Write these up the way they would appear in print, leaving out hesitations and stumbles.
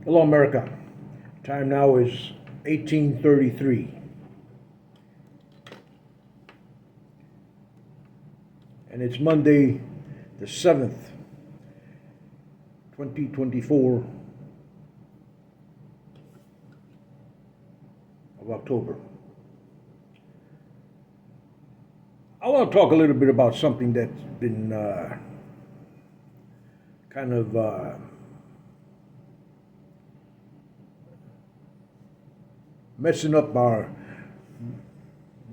Hello, America. Time now is 1833, and it's Monday, the 7th, 2024 of October. I want to talk a little bit about something that's been kind of messing up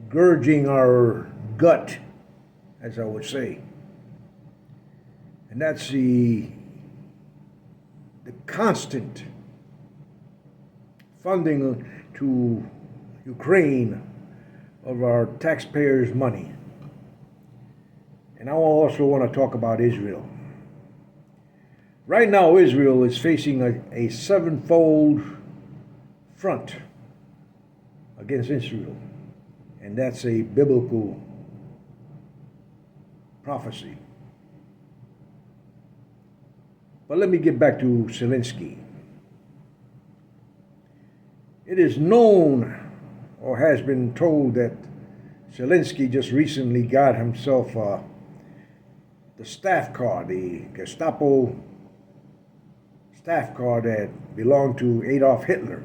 gurging our gut, as I would say. And that's the constant funding to Ukraine of our taxpayers' money. And I also want to talk about Israel. Right now, Israel is facing a sevenfold front against Israel, and that's a biblical prophecy. But let me get back to Zelensky. It is known, or has been told, that Zelensky just recently got himself the staff car, the Gestapo staff car that belonged to Adolf Hitler.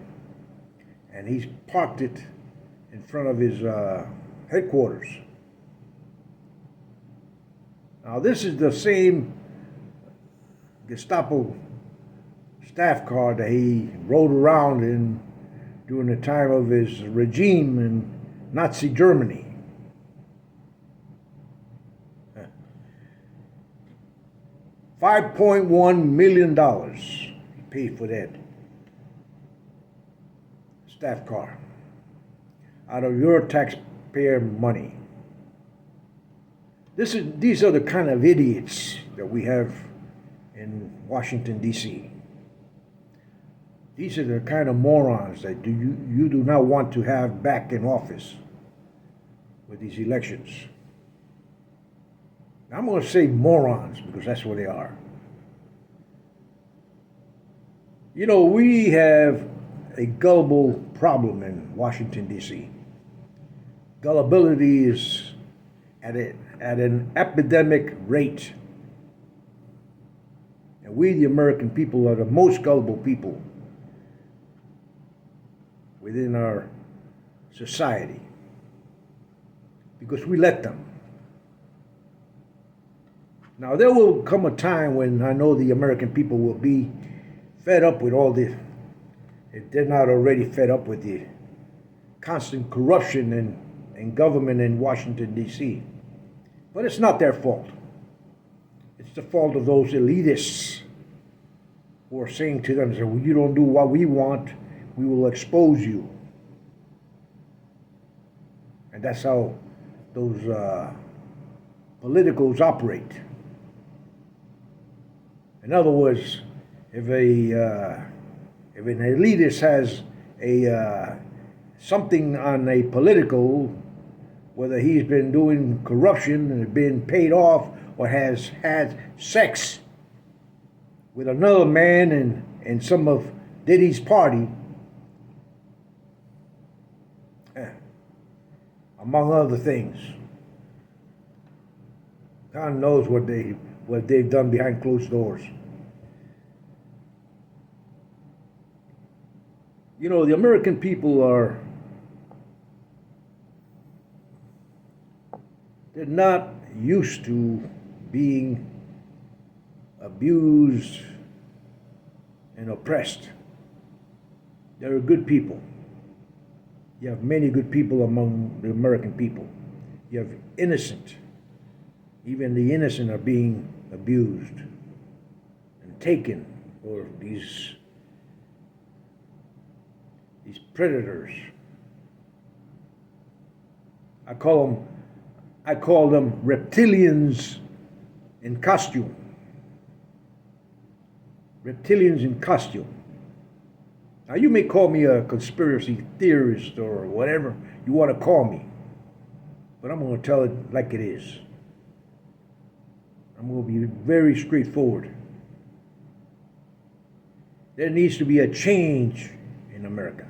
And he's parked it in front of his headquarters. Now, this is the same Gestapo staff car that he rode around in during the time of his regime in Nazi Germany. $5.1 million he paid for that staff car out of your taxpayer money. These are the kind of idiots that we have in Washington, D.C. These are the kind of morons that you do not want to have back in office with these elections. I'm going to say morons because that's what they are. You know, we have a gullible problem in Washington, D.C. Gullibility is at an epidemic rate. And we, the American people, are the most gullible people within our society because we let them. Now, there will come a time when I know the American people will be fed up with all this. If they're not already fed up with the constant corruption in government in Washington, D.C. But it's not their fault. It's the fault of those elitists who are saying to them, well, you don't do what we want, we will expose you. And that's how those politicals operate. In other words, if an elitist has something on a political, whether he's been doing corruption and been paid off or has had sex with another man in some of Diddy's party, among other things. God knows what they've done behind closed doors. You know, the American people they're not used to being abused and oppressed. They're good people. You have many good people among the American people. You have innocent. Even the innocent are being abused and taken for these predators. I call them reptilians in costume. Reptilians in costume. Now, you may call me a conspiracy theorist or whatever you want to call me, but I'm going to tell it like it is. I'm going to be very straightforward. There needs to be a change in America.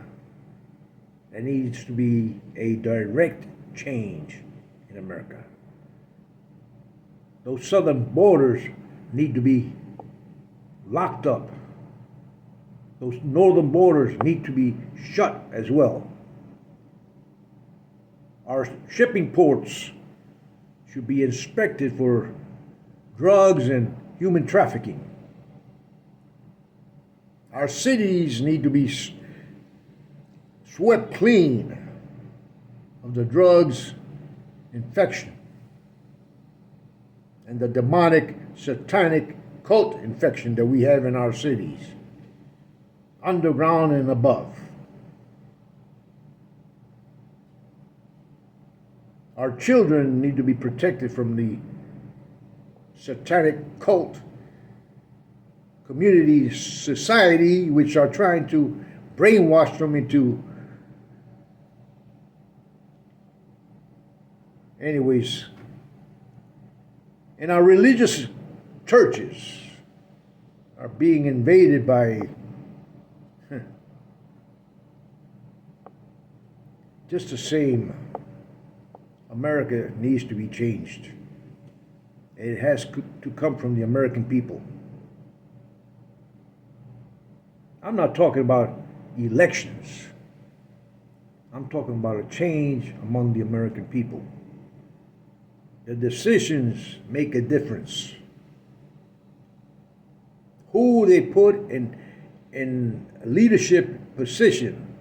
There needs to be a direct change in America. Those southern borders need to be locked up. Those northern borders need to be shut as well. Our shipping ports should be inspected for drugs and human trafficking. Our cities need to be swept clean of the drugs infection and the demonic, satanic cult infection that we have in our cities, underground and above. Our children need to be protected from the satanic cult community society, which are trying to brainwash them into. Anyways, and our religious churches are being invaded by just the same. America needs to be changed. It has to come from the American people. I'm not talking about elections. I'm talking about a change among the American people. The decisions make a difference. Who they put in leadership position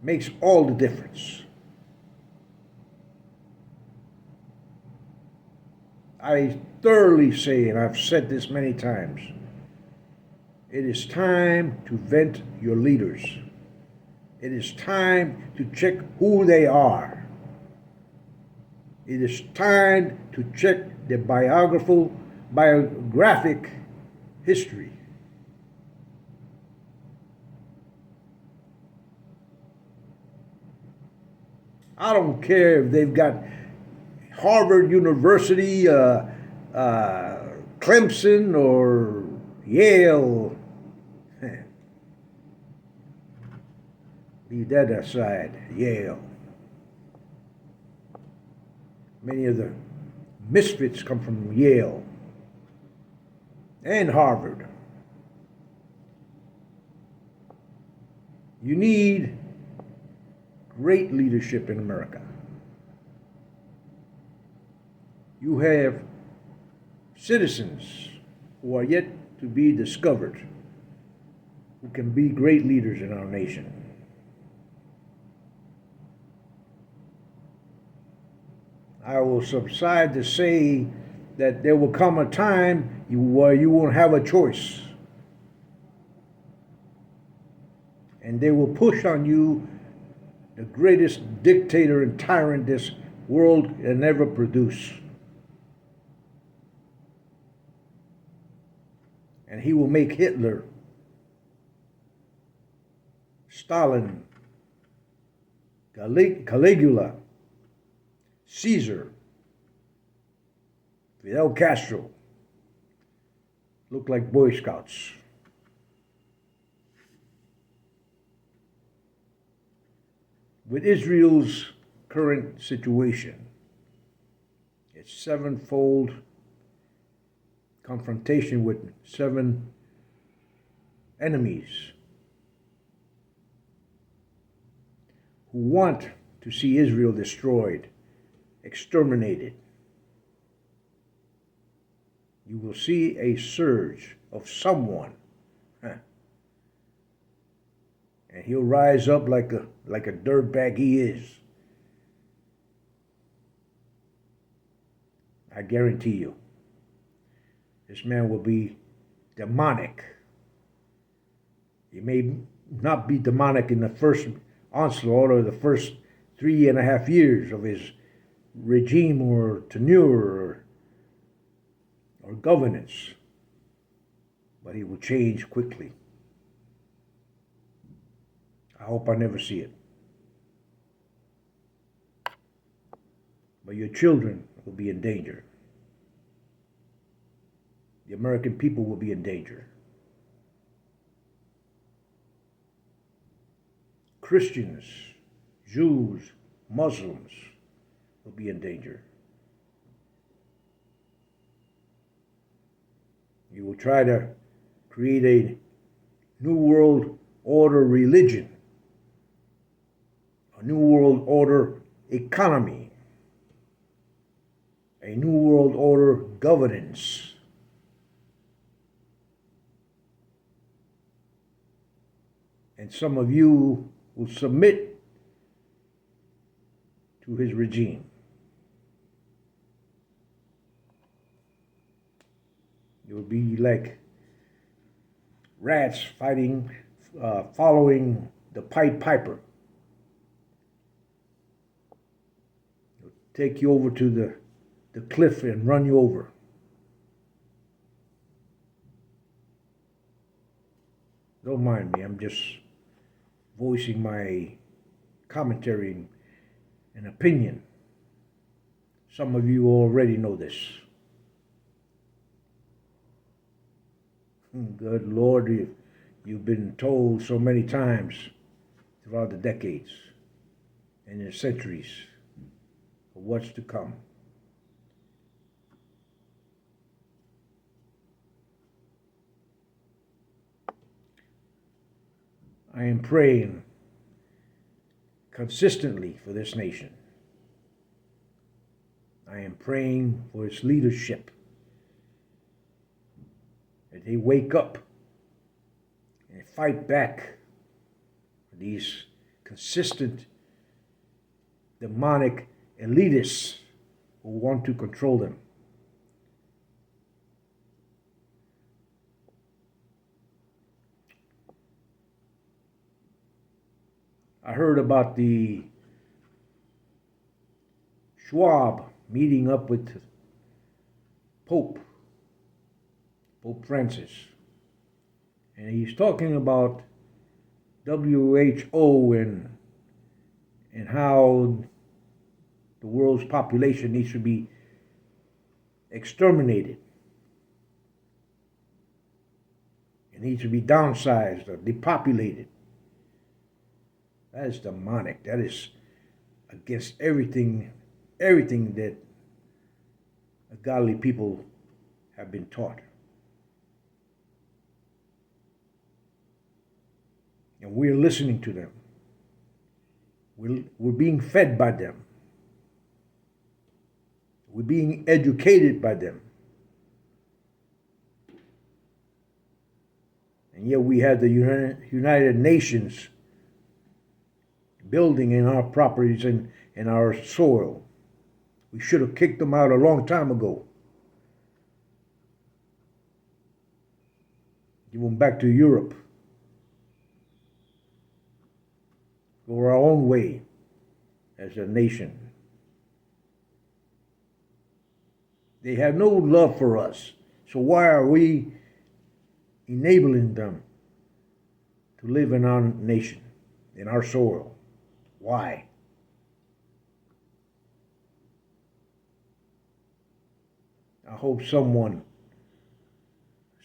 makes all the difference. I thoroughly say, and I've said this many times, it is time to vent your leaders. It is time to check who they are. It is time to check their biographic history. I don't care if they've got Harvard University, Clemson, or Yale. Leave that aside, Yale. Many of the misfits come from Yale and Harvard. You need great leadership in America. You have citizens who are yet to be discovered who can be great leaders in our nation. I will subside to say that there will come a time where you won't have a choice. And they will push on you the greatest dictator and tyrant this world can ever produce. And he will make Hitler, Stalin, Caligula, Caesar, Fidel Castro look like Boy Scouts. With Israel's current situation, its sevenfold confrontation with 7 enemies who want to see Israel destroyed, exterminated, you will see a surge of someone, and he'll rise up like a dirtbag he is. I guarantee you, this man will be demonic. He may not be demonic in the first onslaught or the first 3.5 years of his regime or tenure or governance, but he will change quickly. I hope I never see it. But your children will be in danger. The American people will be in danger. Christians, Jews, Muslims will be in danger. You will try to create a New World Order religion, a New World Order economy, a New World Order governance. And some of you will submit to his regime. You'll be like rats following the Pied Piper. He'll take you over to the cliff and run you over. Don't mind me, I'm just voicing my commentary and opinion. Some of you already know this. Good Lord, you've been told so many times throughout the decades and the centuries of what's to come. I am praying consistently for this nation. I am praying for its leadership, that they wake up and fight back these consistent demonic elitists who want to control them. I heard about the Schwab meeting up with Pope Francis. And he's talking about WHO and how the world's population needs to be exterminated. It needs to be downsized or depopulated. That is demonic. That is against everything that godly people have been taught. And we're listening to them. We're being fed by them. We're being educated by them. And yet we have the United Nations building in our properties and in our soil. We should have kicked them out a long time ago. Give them back to Europe. Go our own way as a nation. They have no love for us. So why are we enabling them to live in our nation, in our soil? Why? I hope someone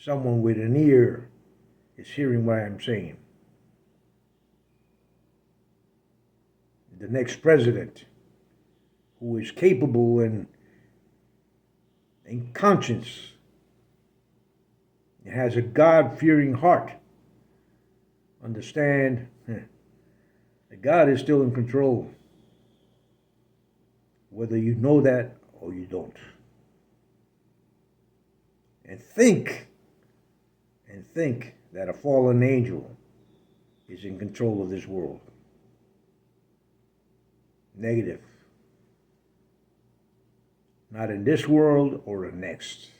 with an ear is hearing what I'm saying. The next president who is capable and conscience and has a God-fearing heart understand that God is still in control, whether you know that or you don't. And think that a fallen angel is in control of this world. Negative. Not in this world or the next.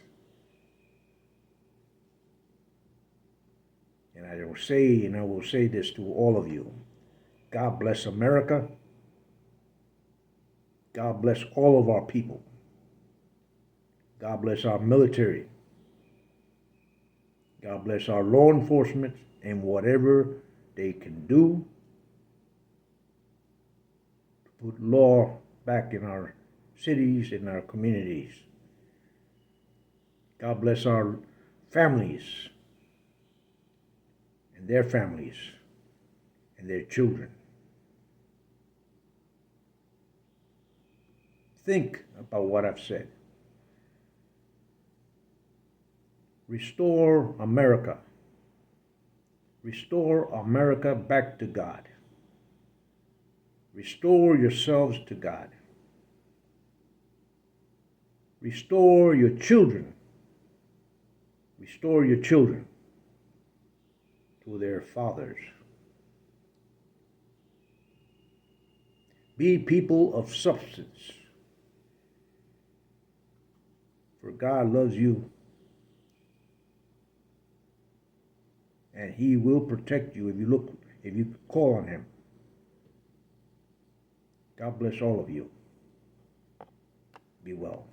And I will say this to all of you. God bless America. God bless all of our people. God bless our military. God bless our law enforcement and whatever they can do to put law back in our cities, in our communities. God bless our families and their families and their children. think about what I've said. Restore America. Restore America back to God. Restore yourselves to God. Restore your children. Restore your children to their fathers. Be people of substance. For God loves you. And He will protect you if you call on Him. God bless all of you. Be well.